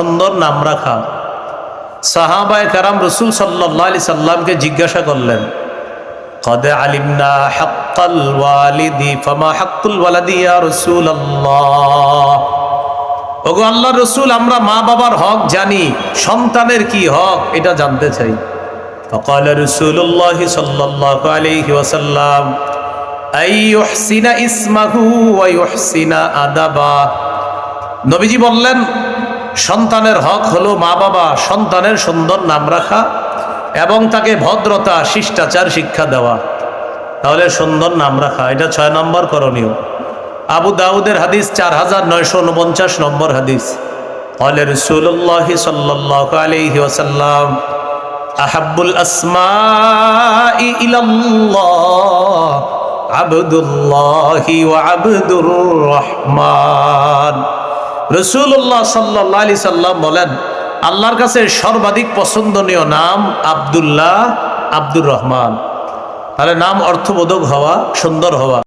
সুন্দর নাম রাখা। সাহাবায়ে কেরাম রাসূল সাল্লাল্লাহু আলাইহি সাল্লামকে জিজ্ঞাসা করলেন, কদ আলিমনা হাক্কাল ওয়ালিদি ফামা হাক্কুল ওয়ালাদি ইয়া রাসূলুল্লাহ। ওগো আল্লাহর রাসূল, আমরা মা বাবার হক জানি, সন্তানের কি হক এটা জানতে চাই। فقال رسول الله صلى الله عليه وسلم أن يحسن اسمه ويحسن أدبه। নবীজি বললেন, সন্তানের হক হলো মা বাবা সন্তানের সুন্দর নাম রাখা এবং তাকে ভদ্রতা শিষ্টাচার শিক্ষা দেওয়া। তাহলে সুন্দর নাম রাখা এটা 6 নম্বর করণীয়। আবু দাউদের হাদিস 4949 নম্বর হাদিস। قال رسول الله صلى الله عليه وسلم আহাব্বুল আসমাই ইলাল্লাহ আবদুল্লাহি ওয়া আবদুর রহমান। রাসূলুল্লাহ সাল্লাল্লাহু আলাইহি সাল্লাম বলেন, আল্লাহর কাছে সর্বাধিক পছন্দনীয় নাম আব্দুল্লাহ, আব্দুর রহমান। তাহলে নাম অর্থবোধক হওয়া, সুন্দর হওয়া।